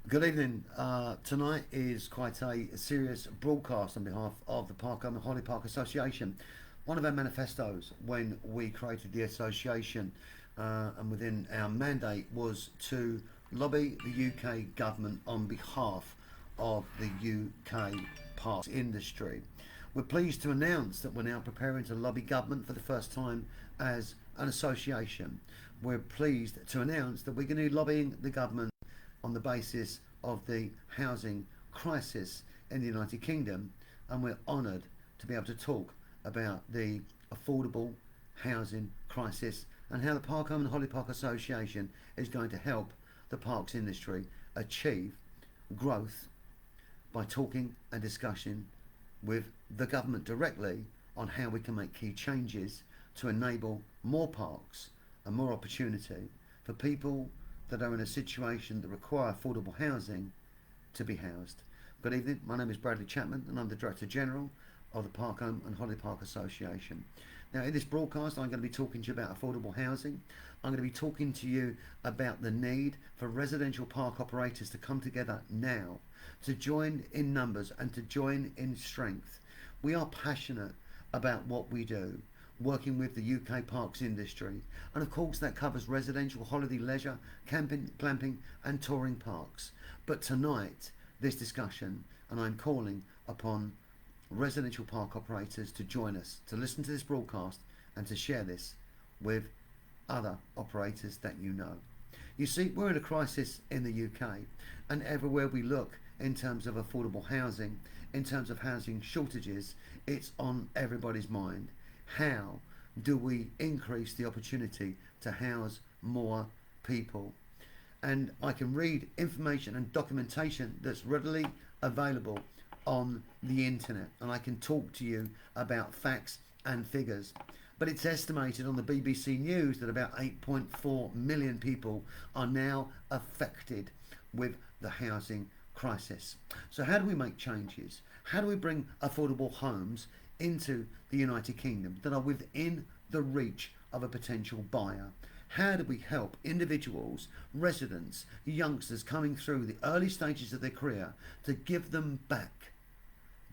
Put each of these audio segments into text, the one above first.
Good evening. Tonight is quite a serious broadcast on behalf of the Parkham and Holly Park Association. One of our manifestos when we created the association and within our mandate was to lobby the UK government on behalf of the UK parks industry. We're pleased to announce that we're now preparing to lobby government for the first time as an association. We're pleased to announce that we're going to be lobbying the government on the basis of the housing crisis in the United Kingdom, and we're honoured to be able to talk about the affordable housing crisis and how the Parkham and Holly Park Association is going to help the parks industry achieve growth by talking and discussing with the government directly on how we can make key changes to enable more parks and more opportunity for people that are in a situation that require affordable housing to be housed. Good evening, my name is Bradley Chapman and I'm the Director General of the Parkham and Holly Park Association. Now in this broadcast I'm going to be talking to you about affordable housing. I'm going to be talking to you about the need for residential park operators to come together now, to join in numbers and to join in strength. We are passionate about what we do, working with the UK parks industry, and of course that covers residential, holiday, leisure, camping, glamping and touring parks. But tonight this discussion, and I'm calling upon residential park operators to join us, to listen to this broadcast and to share this with other operators that you know. You see, we're in a crisis in the UK, and everywhere we look in terms of affordable housing, in terms of housing shortages, it's on everybody's mind. How do we increase the opportunity to house more people? And I can read information and documentation that's readily available on the internet, and I can talk to you about facts and figures. But it's estimated on the BBC News that about 8.4 million people are now affected with the housing crisis. So how do we make changes? How do we bring affordable homes into the United Kingdom that are within the reach of a potential buyer? How do we help individuals, residents, youngsters coming through the early stages of their career to give them back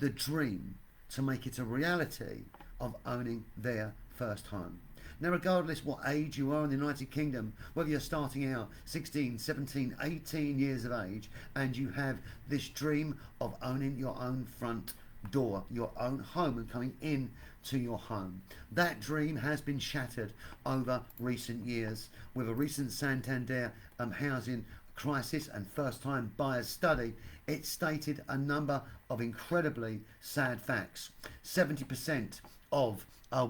the dream to make it a reality of owning their first home? Now, regardless what age you are in the United Kingdom, whether you're starting out 16, 17, 18 years of age and you have this dream of owning your own front door, your own home, and coming in to your home, that dream has been shattered over recent years with a recent Santander housing crisis and first time buyers study. It stated a number of incredibly sad facts. 70% of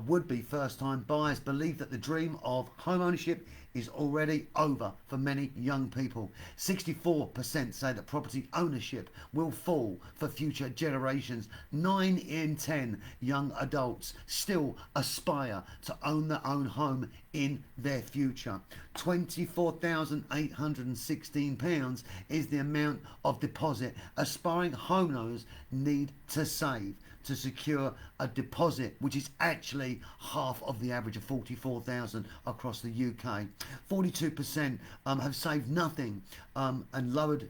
would-be first-time buyers believe that the dream of home ownership is already over for many young people. 64% say that property ownership will fall for future generations. 9 in 10 young adults still aspire to own their own home in their future. £24,816 is the amount of deposit aspiring homeowners need to save to secure a deposit, which is actually half of the average of 44,000 across the UK. 42% have saved nothing and lowered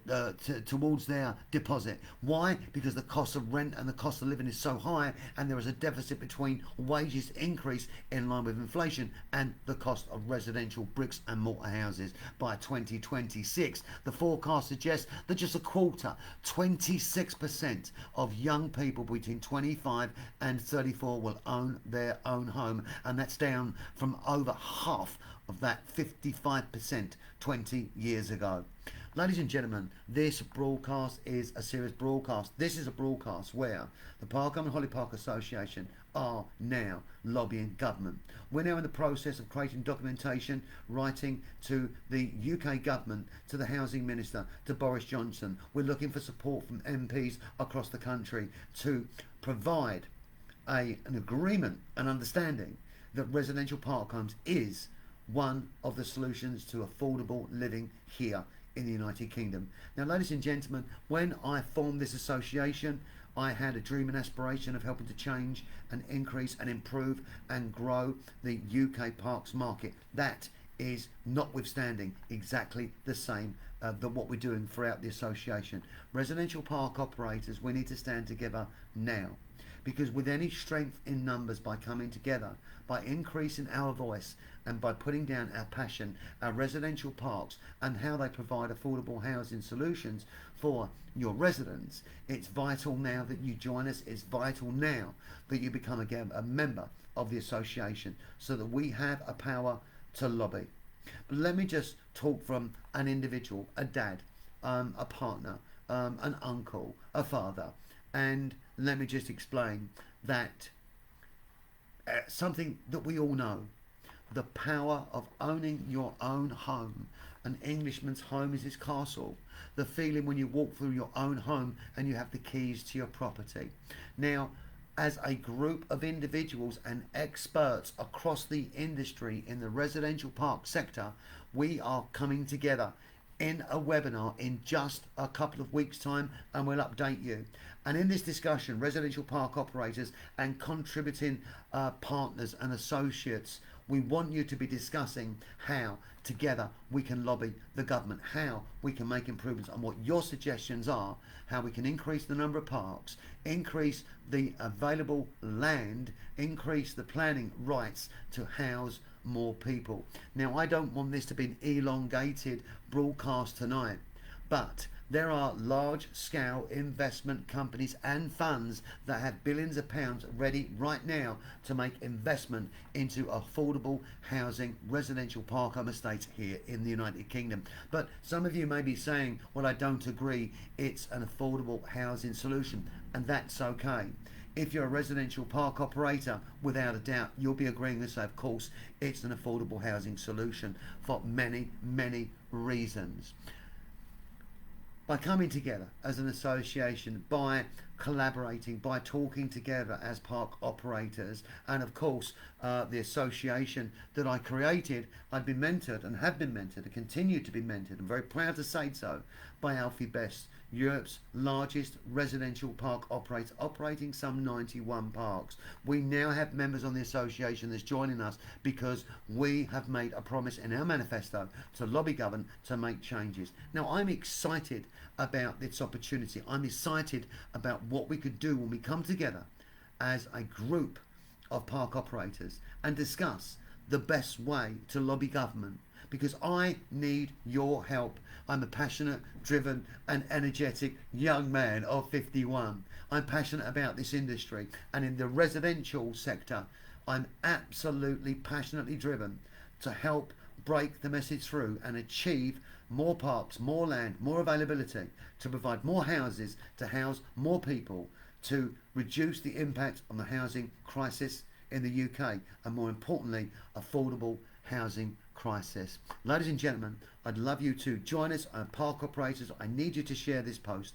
towards their deposit. Why? Because the cost of rent and the cost of living is so high, and there is a deficit between wages increase in line with inflation and the cost of residential bricks and mortar houses. By 2026, the forecast suggests that just a quarter, 26% of young people between 25 and 34 will own their own home, and that's down from over half of that 55% 20 years ago. Ladies and gentlemen, this broadcast is a serious broadcast. This is a broadcast where the Parkham and Holly Park Association are now lobbying government. We're now in the process of creating documentation, writing to the UK government, to the Housing Minister, to Boris Johnson. We're looking for support from MPs across the country to provide an agreement, an understanding that residential park homes is one of the solutions to affordable living here in the United Kingdom. Now, ladies and gentlemen, when I formed this association, I had a dream and aspiration of helping to change and increase and improve and grow the UK parks market. That is notwithstanding exactly the same than what we're doing throughout the association. Residential park operators, we need to stand together now, because with any strength in numbers, by coming together, by increasing our voice, and by putting down our passion, our residential parks and how they provide affordable housing solutions for your residents, it's vital now that you join us. It's vital now that you become again a member of the association, so that we have a power to lobby. But let me just talk from an individual, a dad, a partner, an uncle, a father, and let me just explain that something that we all know: the power of owning your own home. An Englishman's home is his castle. The feeling when you walk through your own home and you have the keys to your property. Now, as a group of individuals and experts across the industry in the residential park sector, we are coming together in a webinar in just a couple of weeks' time, and we'll update you. And in this discussion, residential park operators and contributing partners and associates, we want you to be discussing how together we can lobby the government, how we can make improvements, and what your suggestions are, how we can increase the number of parks, increase the available land, increase the planning rights to house more people. Now, I don't want this to be an elongated broadcast tonight, but there are large scale investment companies and funds that have billions of pounds ready right now to make investment into affordable housing, residential park home estates here in the United Kingdom. But some of you may be saying, well, I don't agree, it's an affordable housing solution, and that's okay. If you're a residential park operator, without a doubt, you'll be agreeing with us. Of course, it's an affordable housing solution for many, many reasons. By coming together as an association, by collaborating, by talking together as park operators, and of course the association that I created, I've been mentored and have been mentored and continue to be mentored. I'm very proud to say so, by Alfie Best, Europe's largest residential park operator, operating some 91 parks. We now have members on the association that's joining us because we have made a promise in our manifesto to lobby government to make changes. Now, I'm excited about this opportunity. I'm excited about what we could do when we come together as a group of park operators and discuss the best way to lobby government, because I need your help. I'm a passionate, driven and energetic young man of 51. I'm passionate about this industry, and in the residential sector I'm absolutely passionately driven to help break the message through and achieve more parks, more land, more availability, to provide more houses, to house more people, to reduce the impact on the housing crisis in the UK, and more importantly, affordable housing crisis. Ladies and gentlemen, I'd love you to join us, park operators. I need you to share this post.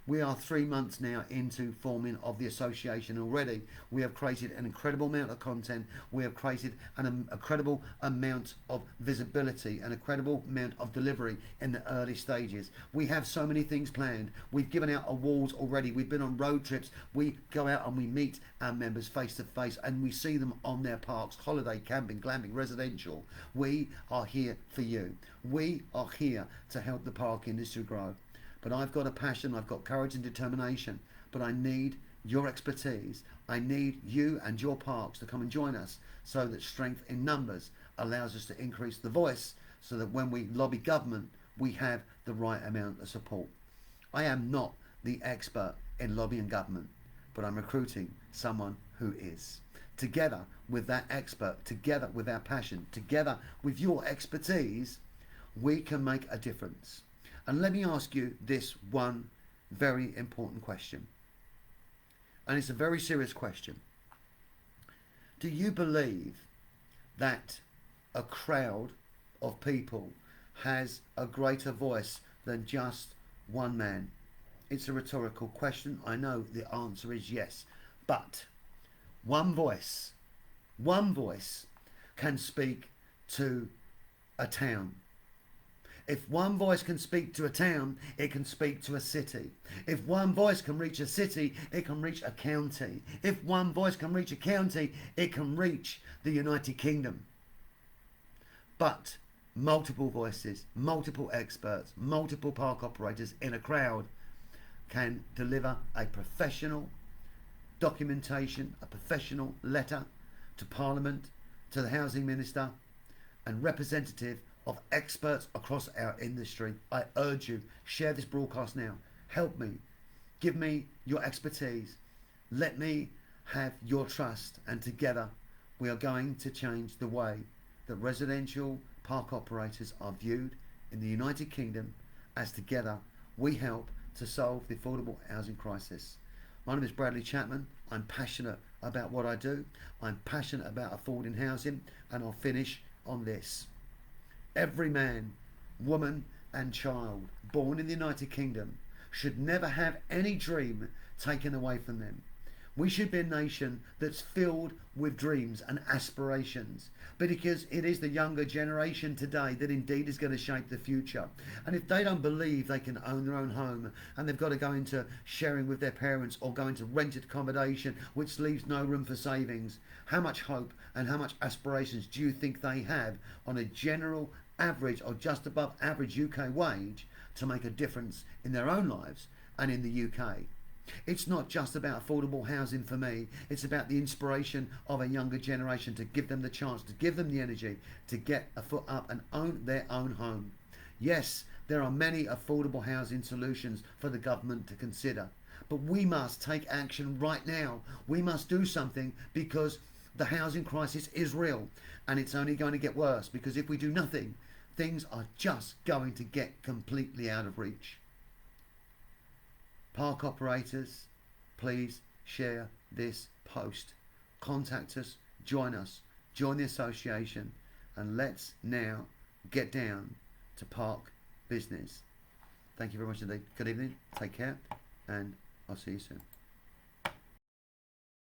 We are 3 months now into forming of the association already. We have created an incredible amount of content. We have created an incredible amount of visibility, an incredible amount of delivery in the early stages. We have so many things planned. We've given out awards already. We've been on road trips. We go out and we meet our members face to face, and we see them on their parks, holiday, camping, glamping, residential. We are here for you. We are here to help the park industry grow. But I've got a passion, I've got courage and determination, but I need your expertise. I need you and your parks to come and join us, so that strength in numbers allows us to increase the voice, so that when we lobby government, we have the right amount of support. I am not the expert in lobbying government, but I'm recruiting someone who is. Together with that expert, together with our passion, together with your expertise, we can make a difference. And let me ask you this one very important question. And it's a very serious question. Do you believe that a crowd of people has a greater voice than just one man? It's a rhetorical question. I know the answer is yes. But one voice can speak to a town. If one voice can speak to a town, it can speak to a city. If one voice can reach a city, it can reach a county. If one voice can reach a county, it can reach the United Kingdom. But multiple voices, multiple experts, multiple park operators in a crowd can deliver a professional documentation, a professional letter to Parliament, to the Housing Minister and representative of experts across our industry. I urge you, share this broadcast now. Help me. Give me your expertise. Let me have your trust, and together we are going to change the way that residential park operators are viewed in the United Kingdom, as together we help to solve the affordable housing crisis. My name is Bradley Chapman. I'm passionate about what I do. I'm passionate about affording housing, and I'll finish on this. Every man, woman and child born in the United Kingdom should never have any dream taken away from them. We should be a nation that's filled with dreams and aspirations, but because it is the younger generation today that indeed is going to shape the future. And if they don't believe they can own their own home, and they've got to go into sharing with their parents or go into rented accommodation, which leaves no room for savings, how much hope and how much aspirations do you think they have on a general average or just above average UK wage to make a difference in their own lives and in the UK? It's not just about affordable housing for me. It's about the inspiration of a younger generation, to give them the chance, to give them the energy to get a foot up and own their own home. Yes, there are many affordable housing solutions for the government to consider, but we must take action right now. We must do something, because the housing crisis is real, and it's only going to get worse, because if we do nothing, things are just going to get completely out of reach. Park operators, please share this post. Contact us, join the association, and let's now get down to park business. Thank you very much indeed. Good evening, take care, and I'll see you soon.